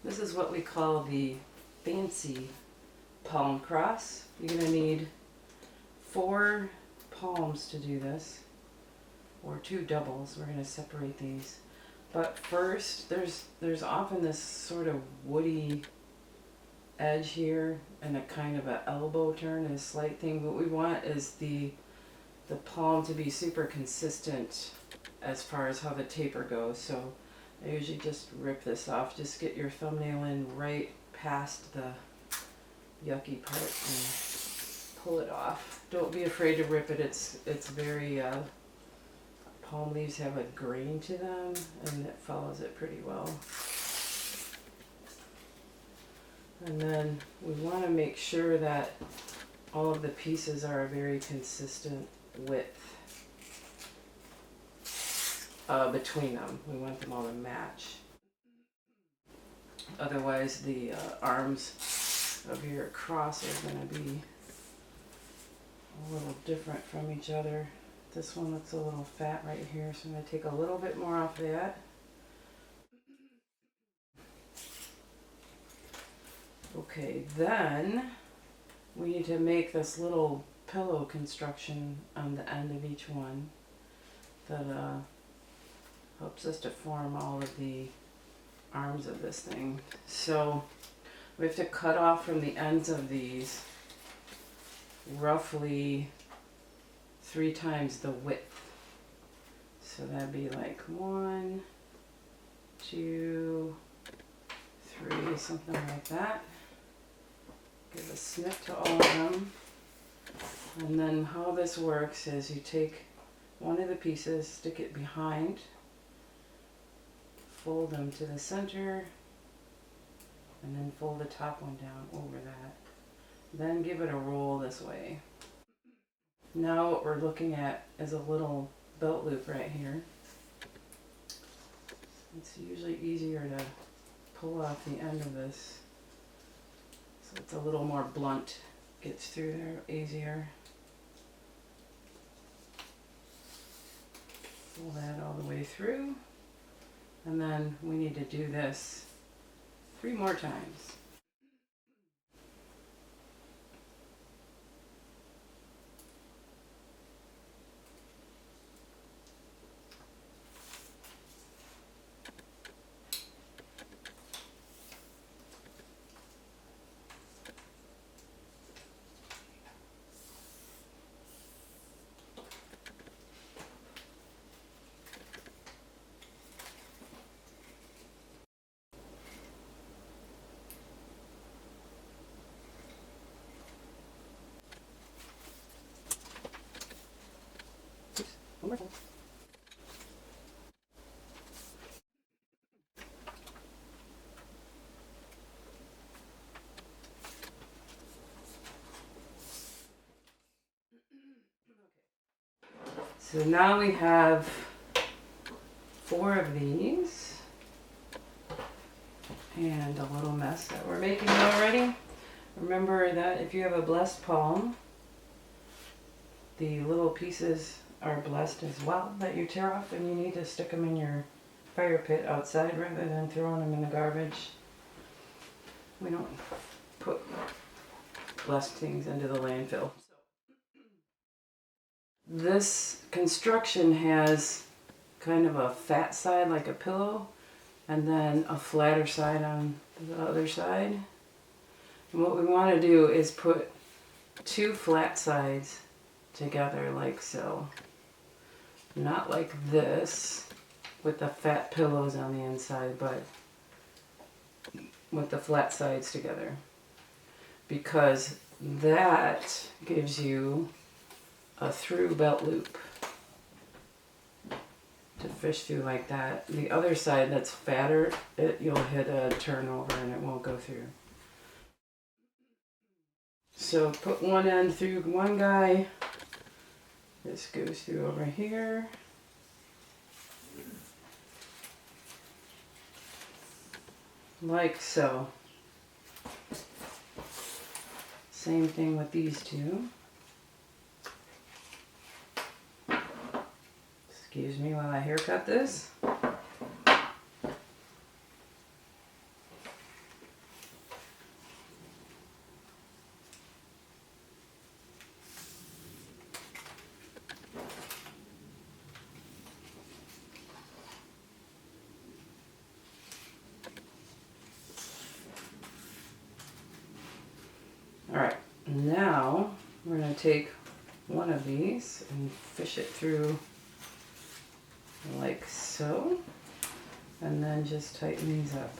This is what we call the fancy palm cross. You're going to need 4 palms to do this, or 2 doubles. We're going to separate these. But first, there's often this sort of woody edge here and a kind of an elbow turn and a slight thing. What we want is the palm to be super consistent as far as how the taper goes. So I usually just rip this off. Just get your thumbnail in right past the yucky part and pull it off. Don't be afraid to rip it. It's very palm leaves have a grain to them and it follows it pretty well. And then we want to make sure that all of the pieces are a very consistent width between them. We want them all to match. Otherwise the arms of your cross are going to be a little different from each other. This one looks a little fat right here, so I'm going to take a little bit more off that. Okay, then we need to make this little pillow construction on the end of each one that helps us to form all of the arms of this thing. So we have to cut off from the ends of these roughly 3 times the width. So that'd be like 1, 2, 3, something like that. Give a snip to all of them. And then how this works is you take one of the pieces, stick it behind, fold them to the center, and then fold the top one down over that. Then give it a roll this way. Now what we're looking at is a little belt loop right here. It's usually easier to pull off the end of this, so it's a little more blunt, gets through there easier. Pull that all the way through, and then we need to do this 3 more times. One more time. So now we have 4 of these and a little mess that we're making already. Remember that if you have a blessed palm, the little pieces are blessed as well that you tear off, and you need to stick them in your fire pit outside rather than throwing them in the garbage. We don't put blessed things into the landfill. This construction has kind of a fat side like a pillow and then a flatter side on the other side. And what we want to do is put 2 flat sides together like so. Not like this with the fat pillows on the inside, but with the flat sides together, because that gives you a through belt loop to fish through like that. The other side that's fatter, you'll hit a turnover and it won't go through. So put one end through one guy. This goes through over here. Like so. Same thing with these 2. Excuse me while I haircut this. Alright, now we're going to take one of these and fish it through like so, and then just tighten these up.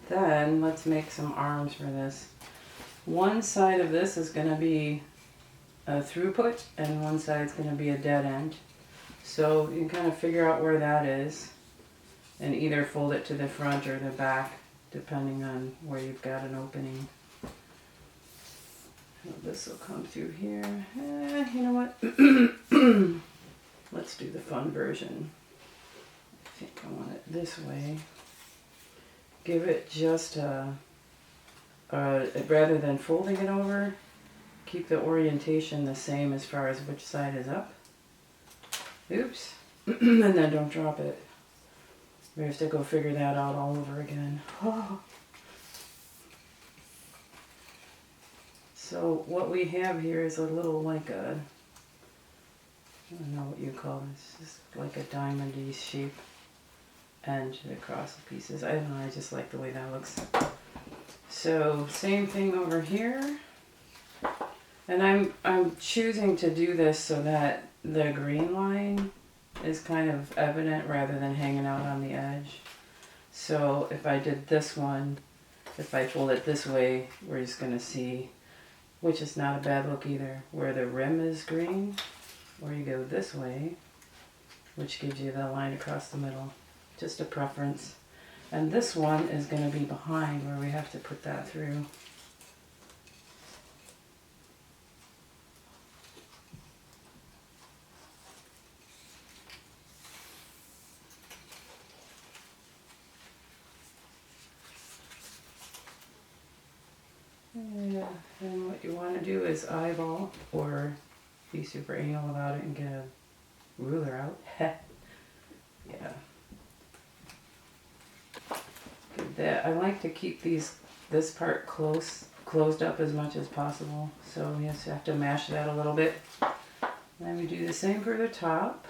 Then let's make some arms for this. One side of this is going to be a throughput and one side is going to be a dead end. So you can kind of figure out where that is and either fold it to the front or the back depending on where you've got an opening. This will come through here. You know what? Let's do the fun version. I think I want it this way. Give it just rather than folding it over, keep the orientation the same as far as which side is up. Oops. And then don't drop it. We have to go figure that out all over again. Oh. So what we have here is a little like a, I don't know what you call this, just like a diamond-y shape end across the pieces. I don't know, I just like the way that looks. So same thing over here. And I'm choosing to do this so that the green line is kind of evident rather than hanging out on the edge. So if I did this one, if I fold it this way, we're just going to see, which is not a bad look either, where the rim is green, or you go this way, which gives you the line across the middle. Just a preference. And this one is going to be behind where we have to put that through. Yeah, and what you want to do is eyeball or be super anal about it and get a ruler out. Yeah. That I like to keep this part closed up as much as possible, so we just have to mash that a little bit. Then we do the same for the top.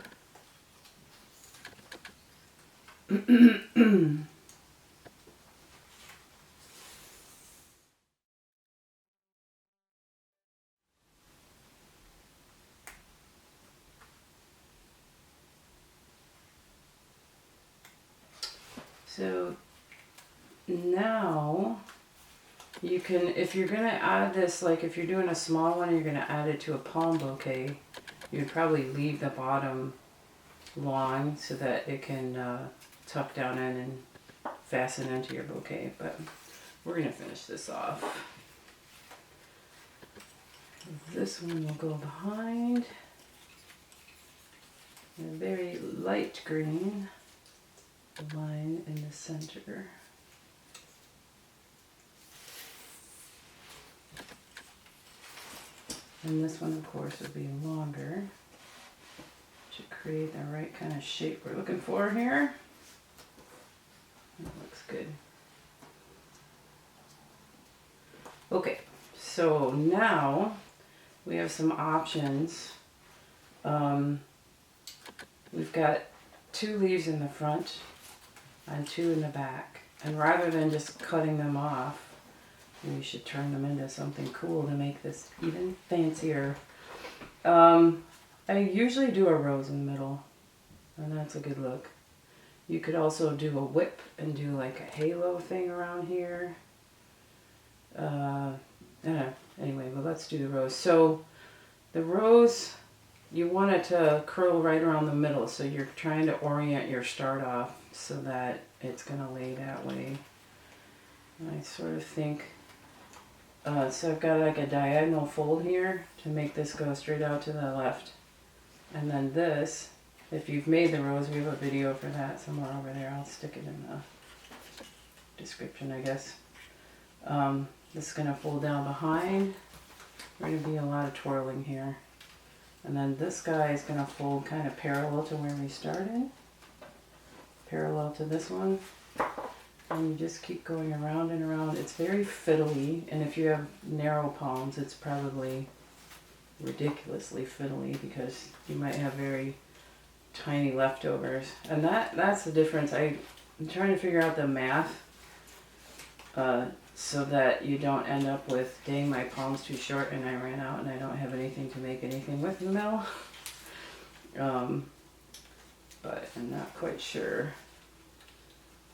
So now you can, if you're going to add this, like if you're doing a small one, you're going to add it to a palm bouquet, you'd probably leave the bottom long so that it can tuck down in and fasten into your bouquet. But we're going to finish this off. This one will go behind. A very light green line in the center. And this one, of course, will be longer to create the right kind of shape we're looking for here. That looks good. Okay, so now we have some options. We've got 2 leaves in the front and 2 in the back. And rather than just cutting them off, we should turn them into something cool to make this even fancier. I usually do a rose in the middle, and that's a good look. You could also do a whip and do like a halo thing around here. Anyway, but let's do the rose. So the rose, you want it to curl right around the middle, so you're trying to orient your start off so that it's going to lay that way. And I sort of think, so I've got like a diagonal fold here to make this go straight out to the left. And then this, if you've made the rose, we have a video for that somewhere over there. I'll stick it in the description, I guess. This is going to fold down behind. There's going to be a lot of twirling here. And then this guy is going to fold kind of parallel to where we started. Parallel to this one. And you just keep going around and around. It's very fiddly, and if you have narrow palms, it's probably ridiculously fiddly because you might have very tiny leftovers. And that's the difference. I'm trying to figure out the math so that you don't end up with, dang, my palm's too short and I ran out and I don't have anything to make anything with in the middle. But I'm not quite sure.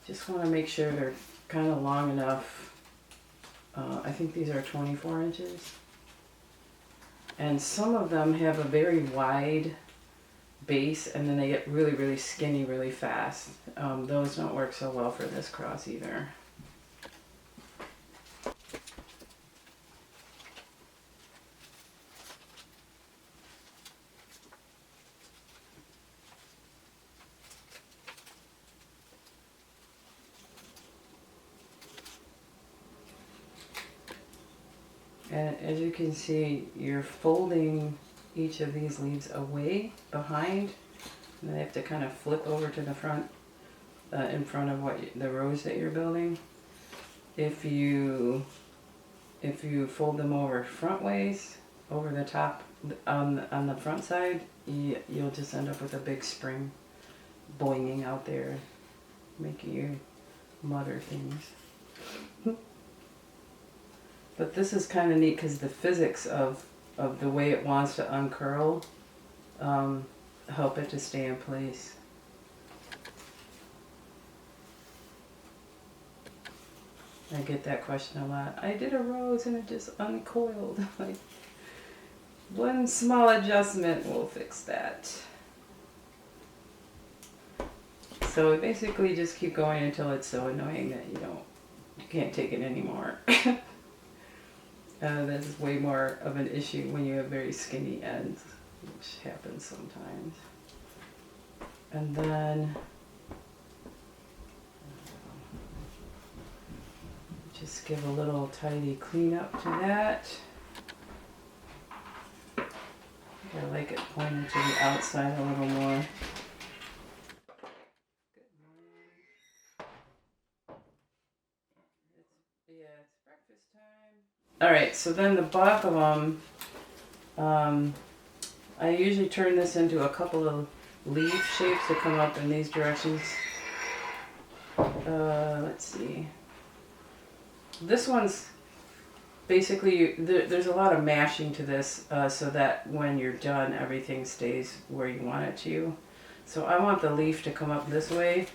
Just want to make sure they're kind of long enough. I think these are 24 inches. And some of them have a very wide base and then they get really, really skinny really fast. Those don't work so well for this cross either. And as you can see, you're folding each of these leaves away behind, and they have to kind of flip over to the front, in front of the rows that you're building. If you fold them over front ways, over the top, on the front side, you'll just end up with a big spring boinging out there, making you mutter things. But this is kind of neat because the physics of the way it wants to uncurl help it to stay in place. I get that question a lot. I did a rose and it just uncoiled. Like, one small adjustment will fix that. So basically just keep going until it's so annoying that you can't take it anymore. That's way more of an issue when you have very skinny ends, which happens sometimes. And then just give a little tidy cleanup to that. I like it pointed to the outside a little more. It's breakfast time. Alright, so then the back of them, I usually turn this into a couple of leaf shapes to come up in these directions. Let's see. This one's basically, there's a lot of mashing to this so that when you're done, everything stays where you want it to. So I want the leaf to come up this way.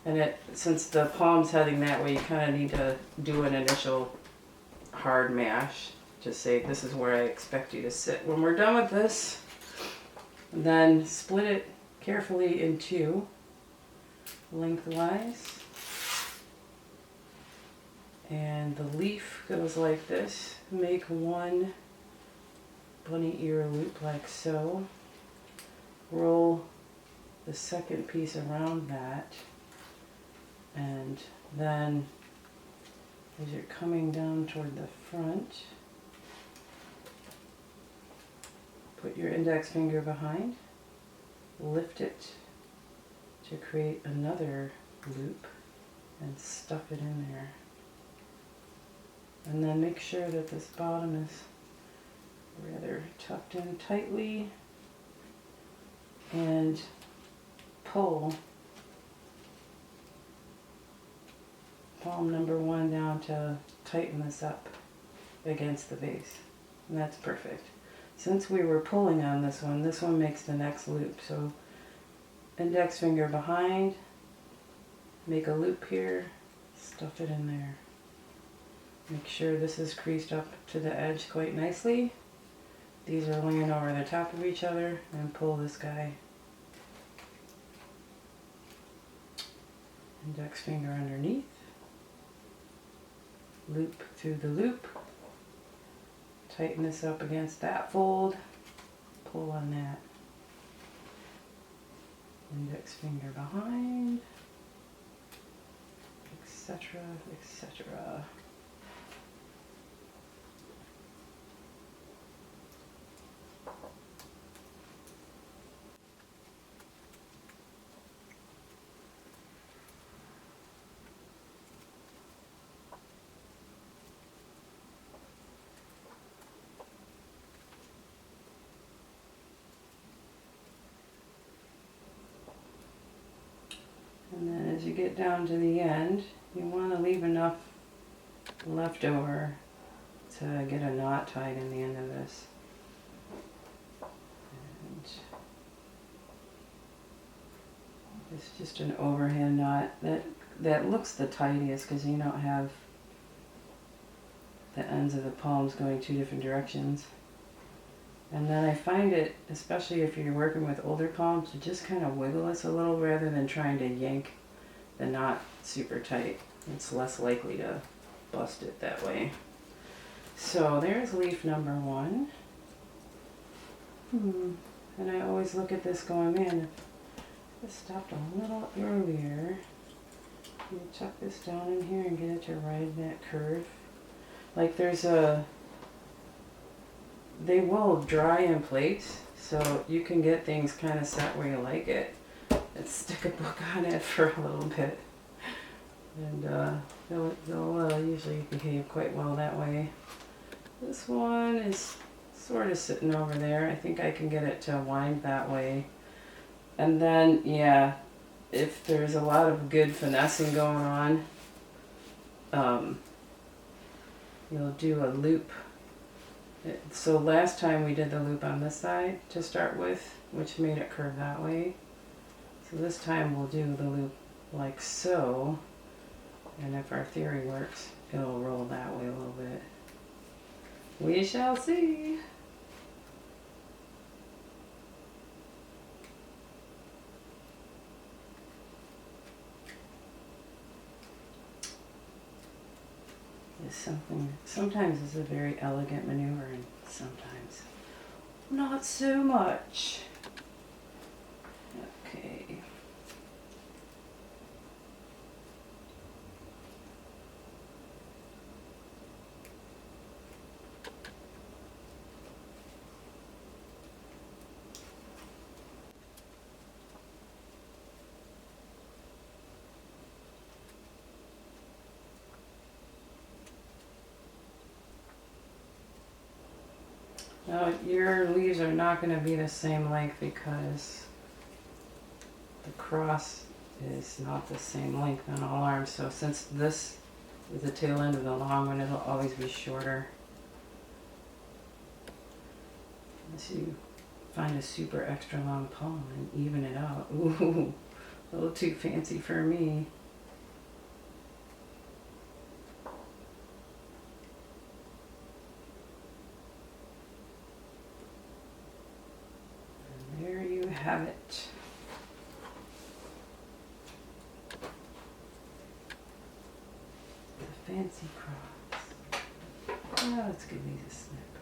And since the palm's heading that way, you kind of need to do an initial hard mash. Just say, this is where I expect you to sit. When we're done with this, then split it carefully in two, lengthwise. And the leaf goes like this. Make one bunny ear loop like so. Roll the second piece around that. And then as you're coming down toward the front, put your index finger behind, lift it to create another loop and stuff it in there. And then make sure that this bottom is rather tucked in tightly and pull palm number one down to tighten this up against the base. And that's perfect. Since we were pulling on this one makes the next loop. So index finger behind, make a loop here, stuff it in there. Make sure this is creased up to the edge quite nicely. These are laying over the top of each other, and pull this guy. Index finger underneath. Loop through the loop. Tighten this up against that fold. Pull on that. Index finger behind. Etc., etc. And then as you get down to the end, you want to leave enough left over to get a knot tied in the end of this. And it's just an overhand knot that looks the tidiest because you don't have the ends of the palms going two different directions. And then I find it, especially if you're working with older palms, to just kind of wiggle this a little rather than trying to yank the knot super tight. It's less likely to bust it that way. So there's leaf number 1. And I always look at this going, man, if it stopped a little earlier, you tuck this down in here and get it to ride that curve. Like they will dry in place, so you can get things kind of set where you like it and stick a book on it for a little bit. And they'll usually behave quite well that way. This one is sort of sitting over there. I think I can get it to wind that way. And then, yeah, if there's a lot of good finessing going on, you'll do a loop. So last time we did the loop on this side to start with, which made it curve that way. So this time we'll do the loop like so, and if our theory works, it'll roll that way a little bit. We shall see. Sometimes it's a very elegant maneuver and sometimes not so much. Okay. Now your leaves are not going to be the same length because the cross is not the same length on all arms. So since this is the tail end of the long one, it'll always be shorter. Unless you find a super extra long palm and even it out. Ooh, a little too fancy for me. Have it. The fancy cross. Now let's give these a snip.